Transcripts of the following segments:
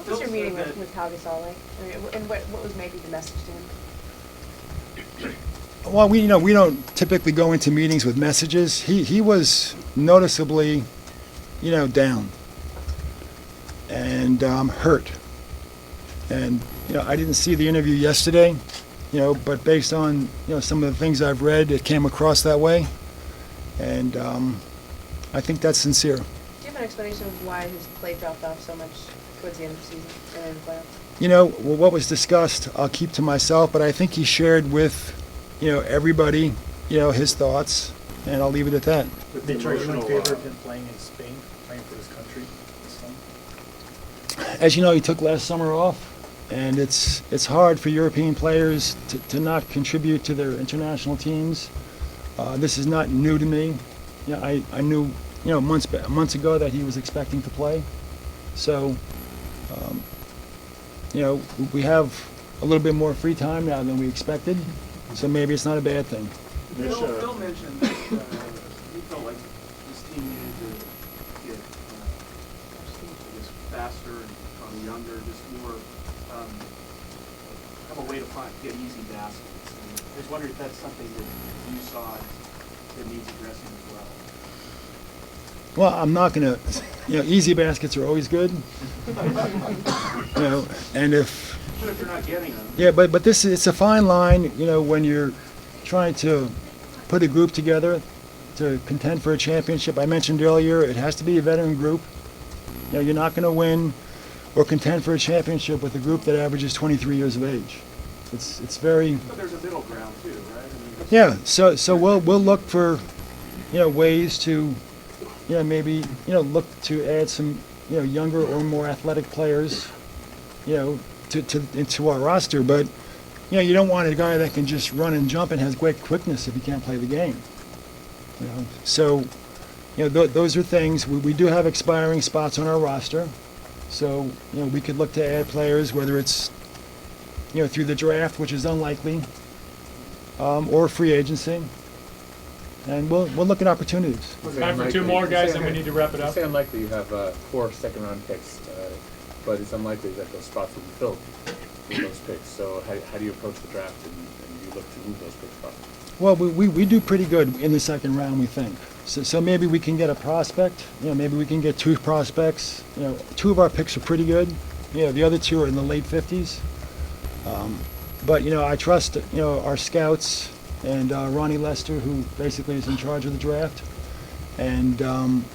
was your meeting with Haugesale? I mean, and what was maybe the message to him? Well, we don't typically go into meetings with messages. He was noticeably, down and hurt. And I didn't see the interview yesterday, but based on some of the things I've read, it came across that way. And I think that's sincere. Do you have an explanation of why his play dropped off so much towards the end of the season and in the playoffs? Well, what was discussed, I'll keep to myself, but I think he shared with, everybody, his thoughts, and I'll leave it at that. Mitch, are you in favor of him playing in Spain, playing for his country this summer? As you know, he took last summer off, and it's hard for European players to not contribute to their international teams. This is not new to me. I knew, months ago that he was expecting to play. So, we have a little bit more free time now than we expected, so maybe it's not a bad thing. Phil mentioned that he felt like this team needed to get faster and younger, just more have a way to get easy baskets. And I was wondering if that's something that you saw that needs addressing as well. Well, I'm not going to, easy baskets are always good. And if you're not getting them. Yeah, but it's a fine line, when you're trying to put a group together to contend for a championship. I mentioned earlier, it has to be a veteran group. You're not going to win or contend for a championship with a group that averages 23 years of age. It's very. But there's a middle ground too, right? Yeah, so we'll look for, ways to, maybe look to add some, younger or more athletic players, into our roster. But you don't want a guy that can just run and jump and has great quickness if he can't play the game. So those are things. We do have expiring spots on our roster, so we could look to add players, whether it's through the draft, which is unlikely, or free agency. And we'll look at opportunities. Time for two more, guys, and we need to wrap it up. It's unlikely you have 4 second-round picks, but it's unlikely that those spots will be filled with those picks. So how do you approach the draft and you look to move those picks possibly? Well, we do pretty good in the second round, we think. So maybe we can get a prospect. Maybe we can get 2 prospects. 2 of our picks are pretty good. The other 2 are in the late 50s. But I trust our scouts and Ronnie Lester, who basically is in charge of the draft. And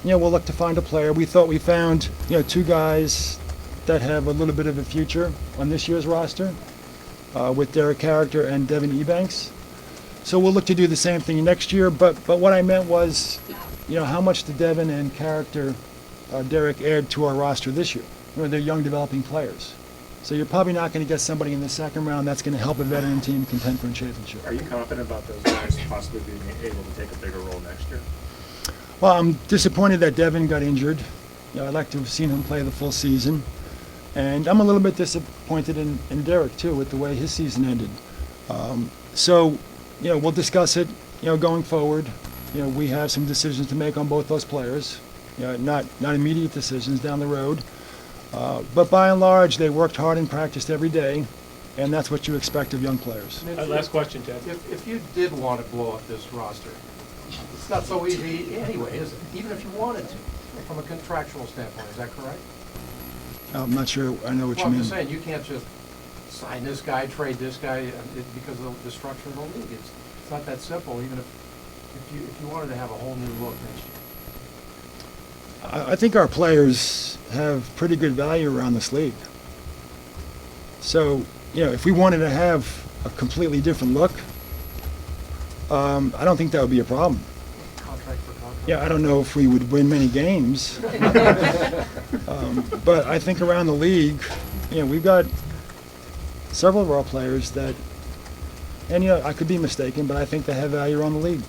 we'll look to find a player. We thought we found 2 guys that have a little bit of a future on this year's roster, with Derek Character and Devin Ebanks. So we'll look to do the same thing next year. But what I meant was, how much did Devin and Character, Derek, add to our roster this year? They're young developing players. So you're probably not going to get somebody in the second round that's going to help a veteran team contend for a championship. Are you confident about those guys possibly being able to take a bigger role next year? Well, I'm disappointed that Devin got injured. I'd like to have seen him play the full season. And I'm a little bit disappointed in Derek, too, with the way his season ended. So we'll discuss it, going forward. We have some decisions to make on both those players. Not immediate decisions down the road. But by and large, they worked hard and practiced every day, and that's what you expect of young players. Last question, Ted. If you did want to blow up this roster, it's not so easy anyway, is it? Even if you wanted to, from a contractual standpoint, is that correct? I'm not sure I know what you I'm mean. just saying, you can't just sign this guy, trade this guy, because of the structure of the league. It's not that simple, even if you wanted to have a whole new look next year. I think our players have pretty good value around this league. So, if we wanted to have a completely different look, I don't think that would be a problem. Contract for contract. Yeah, I don't know if we would win many games, but I think around the league, we've got several of our players that, and I could be mistaken, but I think they have value around the league.